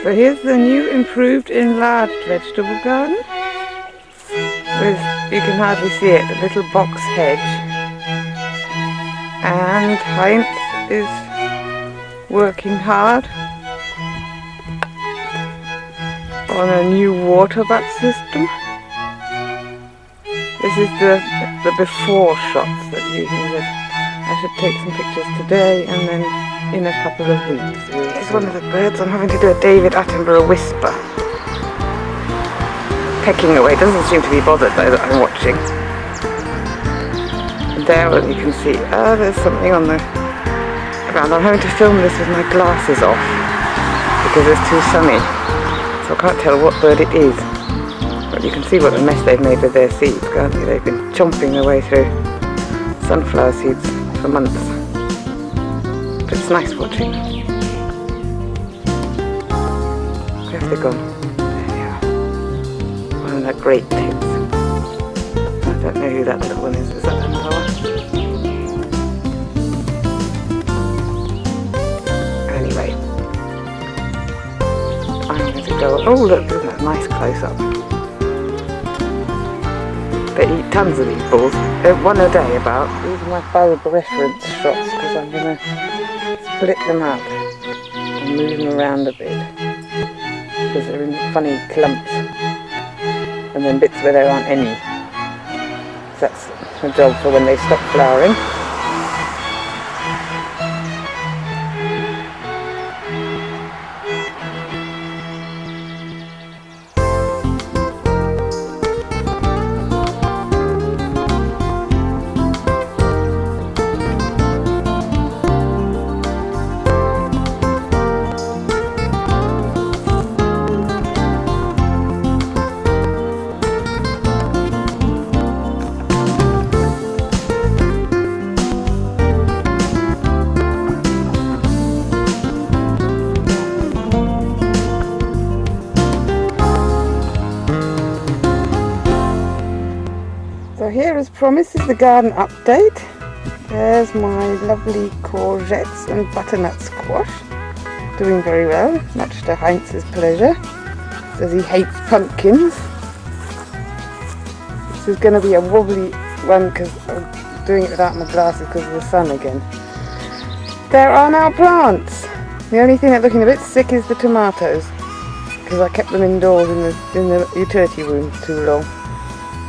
So here's the new improved enlarged vegetable garden with, you can hardly see it, a little box hedge, and Heinz is working hard on a new water butt system. This is the before shots that you can I should take some pictures today and then in a couple of weeks. Here's one of the birds. I'm having to do a David Attenborough whisper. Pecking away, doesn't seem to be bothered though that I'm watching. And there you can see, there's something on the ground. I'm having to film this with my glasses off because it's too sunny. So I can't tell what bird it is. But you can see what a mess they've made with their seeds, can't you? They've been chomping their way through sunflower seeds for months. But it's nice watching. Where have they gone? There they are. One of the great tits. I don't know who that little one is. Is that another one? Anyway. I'm going to go. Oh look, isn't that a nice close up? They eat tons of these balls, one a day about. These are my bulb reference shots because I'm going to split them up and move them around a bit because they're in funny clumps and then bits where there aren't any. So that's a job for when they stop flowering. So here, as promised, is the garden update. There's my lovely courgettes and butternut squash, doing very well, much to Heinz's pleasure. Says he hates pumpkins. This is going to be a wobbly one because I'm doing it without my glasses because of the sun again. There are now plants. The only thing that's looking a bit sick is the tomatoes because I kept them indoors in the utility room too long.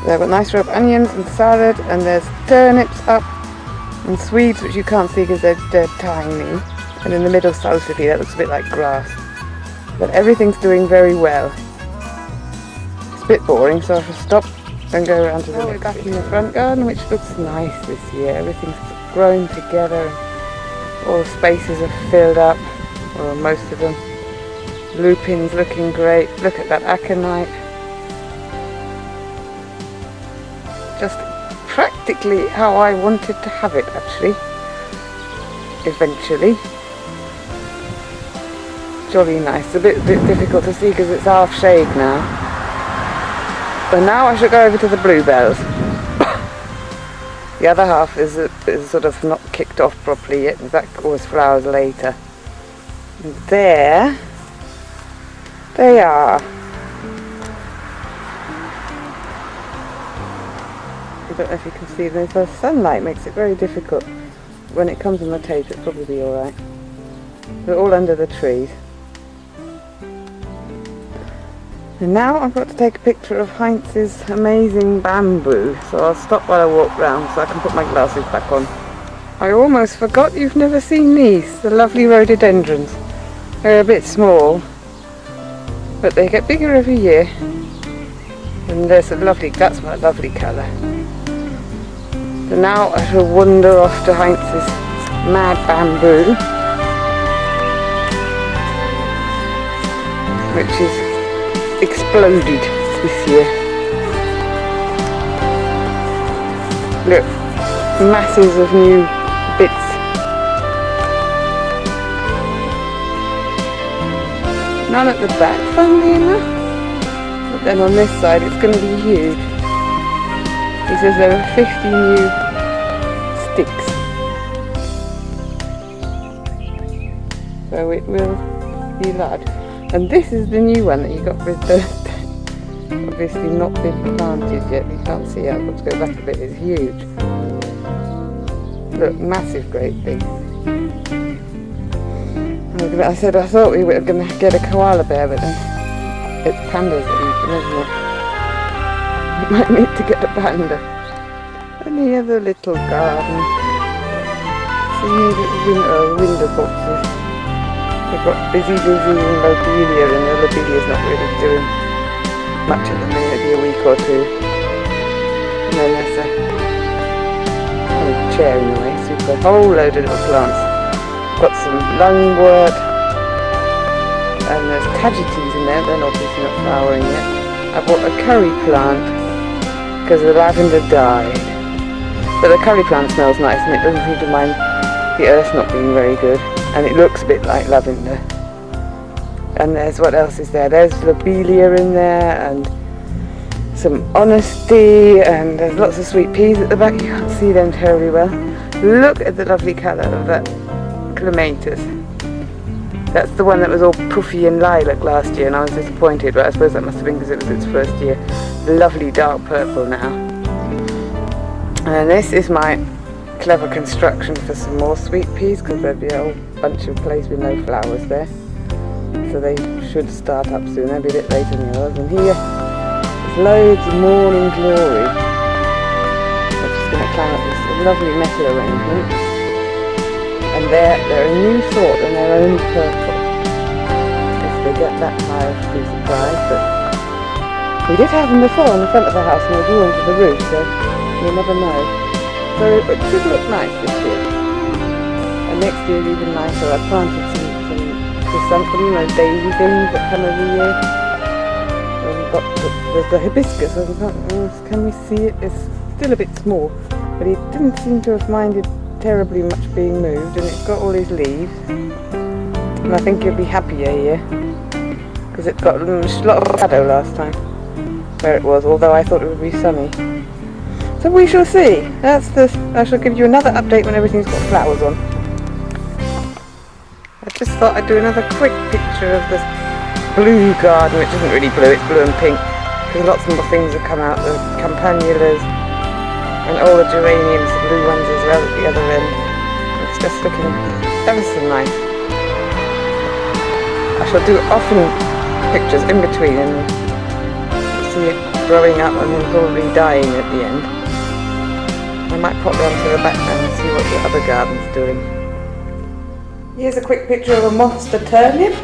They've got nice rope onions and salad, and there's turnips up and Swedes, which you can't see because they're tiny, and in the middle salsify, that looks a bit like grass. But everything's doing very well. It's a bit boring, so I shall stop and go around to the next. We're back in the front garden, which looks nice this year. Everything's grown together, all the spaces are filled up, or most of them. Lupin's looking great. Look at that aconite. Just practically how I wanted to have it, actually, eventually. Jolly nice. A bit difficult to see because it's half shade now. But now I should go over to the bluebells. The other half is sort of not kicked off properly yet, that always flowers later. And there they are. I don't know if you can see them. The sunlight makes it very difficult. When it comes on the tape, it'll probably be alright. They're all under the trees. And now I've got to take a picture of Heinz's amazing bamboo, so I'll stop while I walk round so I can put my glasses back on. I almost forgot you've never seen these, the lovely rhododendrons. They're a bit small, but they get bigger every year. And there's a lovely, that's my lovely colour. So now I shall wander off to Heinz's mad bamboo, which is exploded this year. Look, masses of new bits. None at the back, funnily enough. But then on this side it's going to be huge. He says there are 50 new sticks. So it will be large. And this is the new one that you got with the, obviously not been planted yet. You can't see it. I've got to go back a bit. It's huge. Look, massive, great big. I said I thought we were going to get a koala bear, but then it's pandas that eat them, isn't it? We might need to get a panda. And the other little garden. See the window boxes. They've got busy Lizzie and lobelia, and the lobelia's not really doing much at the minute, maybe a week or two. And then there's a chair in the way, so we've got a whole load of little plants. Got some lungwort, and there's tagetes in there, they're obviously not flowering yet. I bought a curry plant because the lavender died. But the curry plant smells nice and it doesn't seem to mind the earth not being very good. And it looks a bit like lavender. And there's, what else is there? There's lobelia in there, and some honesty, and there's lots of sweet peas at the back. You can't see them terribly well. Look at the lovely colour of that clematis. That's the one that was all puffy and lilac last year, and I was disappointed, but I suppose that must have been because it was its first year. Lovely dark purple now. And this is my clever construction for some more sweet peas, because there'd be a whole bunch of place with no flowers there. So they should start up soon. They'll be a bit later than the others. And here, there's loads of morning glory. I'm just going to climb up this lovely metal arrangement. And they're a new sort, and they're only purple. If they get that high, I'll be surprised. But we did have them before on the front of the house, and they grew onto the roof, so you never know. So it should look nice this year. And next year is even nicer. I planted some chrysanthemum, those daisy things that come every year. And we've got there's the hibiscus. Can we see it? It's still a bit small, but it didn't seem to have minded terribly much being moved, and it's got all these leaves. And I think you'll be happier here, because it got a lot of shadow last time where it was, although I thought it would be sunny. So we shall see. I shall give you another update when everything's got flowers on. I just thought I'd do another quick picture of this blue garden, which isn't really blue, it's blue and pink, because lots more things have come out, the campanulas and all the geraniums, the blue ones as well at the other end. It's just looking ever so nice. I shall do often pictures in between and see it growing up and then probably dying at the end. I might pop down to the background and see what the other garden's doing. Here's a quick picture of a monster turnip.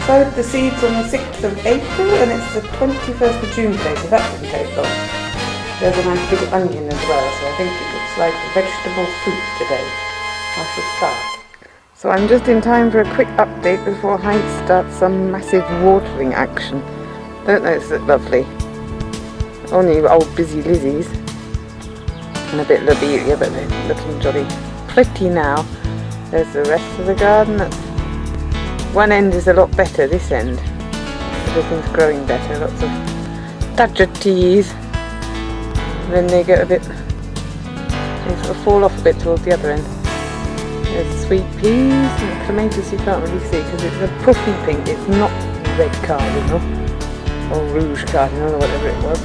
Sowed the seeds on the 6th of April and it's the 21st of June today, so that didn't take long. There's a nice big onion as well, so I think it looks like vegetable soup today. I should start. So I'm just in time for a quick update before Heinz starts some massive watering action. Don't those look lovely? Only old busy Lizzies. And a bit lobelia, but they're looking jolly pretty now. There's the rest of the garden. One end is a lot better, this end. Everything's growing better, lots of tagetes. And then they get a bit, they sort of fall off a bit towards the other end. There's sweet peas and clematis you can't really see because it's a puffy pink, it's not red cardinal or rouge cardinal or whatever it was.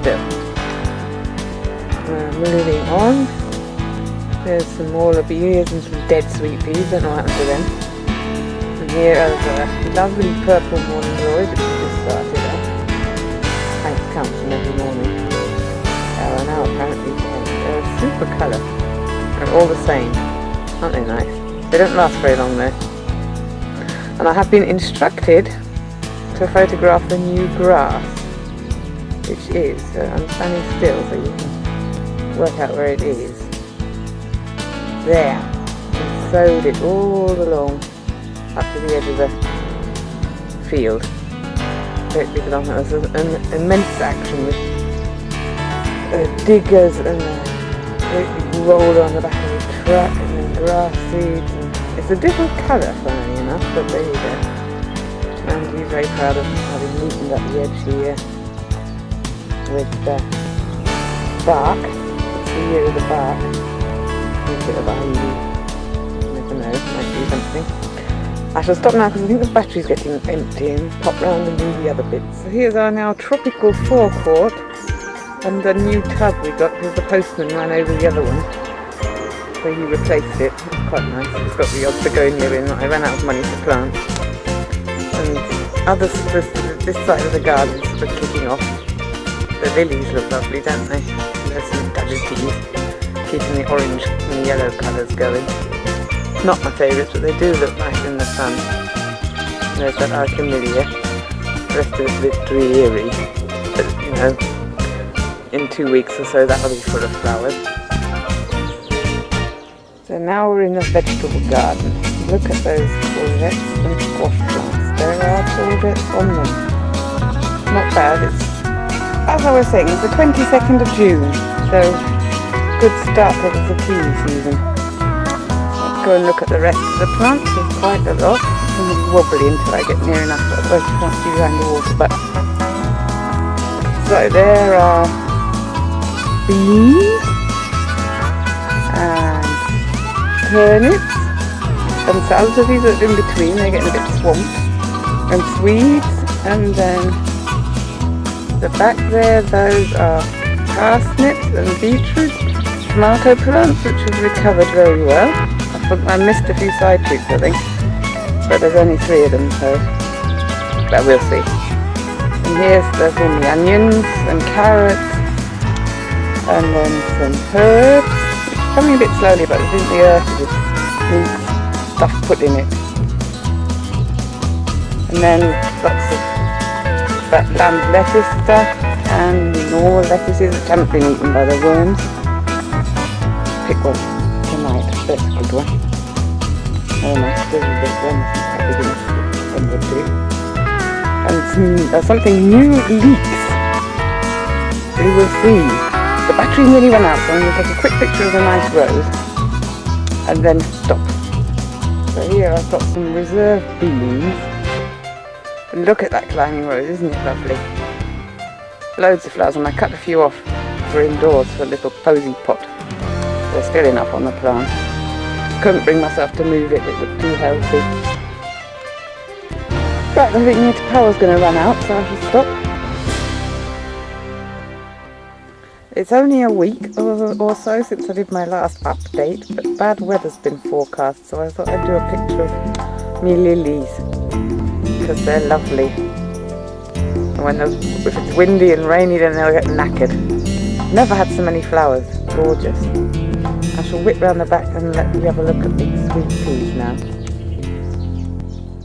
Still. Moving on, there's some more lobelias and some dead sweet peas, don't know what happened to them. And here are the lovely purple morning glories which we just started up. I count them every morning. There are now apparently 10. They're a super colour. They're all the same. Aren't they nice? They don't last very long though. And I have been instructed to photograph the new grass, which is, I'm standing still so you can work out where it is. There. And sowed it all along up to the edge of the field. Great big long. There was an immense action with diggers and a great big roller on the back of the truck and then grass seeds. And it's a different colour, funnily enough, but there you go. And he's very proud of having neatened up the edge here with the bark. Here is the bark. You put it behind you. You never know, might do something. I shall stop now because I think the battery's getting empty and pop round and do the other bits. So here's our now tropical forecourt and the new tub we got because the postman ran over the other one. So he replaced it. It's quite nice. It's got the odd begonia in. I ran out of money for plants. And this side of the garden is sort of kicking off. The lilies look lovely, don't they? And there's some daffodils keeping the orange and yellow colours going. Not my favourites, but they do look nice in the sun. There's that Archimelia. The rest of it's a bit dreary, but you know, in 2 weeks or so that'll be full of flowers. So now we're in the vegetable garden. Look at those courgettes and squash plants. There are courgettes on them. Not bad. It's, as I was saying, it's the 22nd of June, so good start for the zucchini season. Go and look at the rest of the plants. There's quite a lot. I'm going to be wobbly until I get near enough, otherwise you can't see behind the water. But so there are beans and turnips and salsifis that are in between. They're getting a bit swamped. And Swedes, and then the back there, those are parsnips and beetroot, tomato plants which have recovered very well. I missed a few side shoots, I think, but there's only 3 of them, so but we'll see. And there's all the onions and carrots, and then some herbs. It's coming a bit slowly, but I think the earth needs stuff put in it. And then lots of that lamb lettuce stuff, and normal lettuces which haven't been eaten by the worms. Pick one tonight, that's a good one. Oh my, still a big one, quite big enough, one would do. And something new leaks. We will see. The battery nearly ran out, so I'm going to take a quick picture of a nice rose and then stop. So here I've got some reserve beans. And look at that climbing rose, isn't it lovely? Loads of flowers, and I cut a few off for indoors for a little posy pot. There's still enough on the plant. Couldn't bring myself to move it, it looked too healthy. Right, I think the power's going to run out, so I shall stop. It's only a week or so since I did my last update, but bad weather's been forecast, so I thought I'd do a picture of me lilies, because they're lovely. And if it's windy and rainy, then they'll get knackered. Never had so many flowers, gorgeous. I shall whip round the back and let you have a look at these sweet peas now.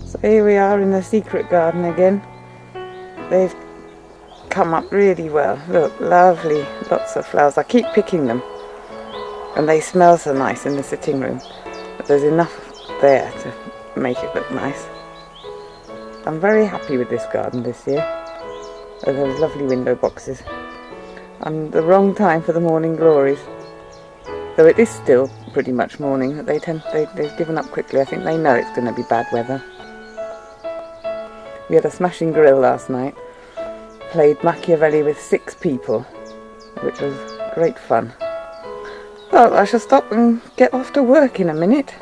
So here we are in the secret garden again. They've come up really well. Look, lovely, lots of flowers. I keep picking them and they smell so nice in the sitting room, but there's enough there to make it look nice. I'm very happy with this garden this year. Those lovely window boxes. And the wrong time for the morning glories. Though it is still pretty much morning, they've given up quickly. I think they know it's going to be bad weather. We had a smashing grill last night. Played Machiavelli with 6 people, which was great fun. Well, I shall stop and get off to work in a minute.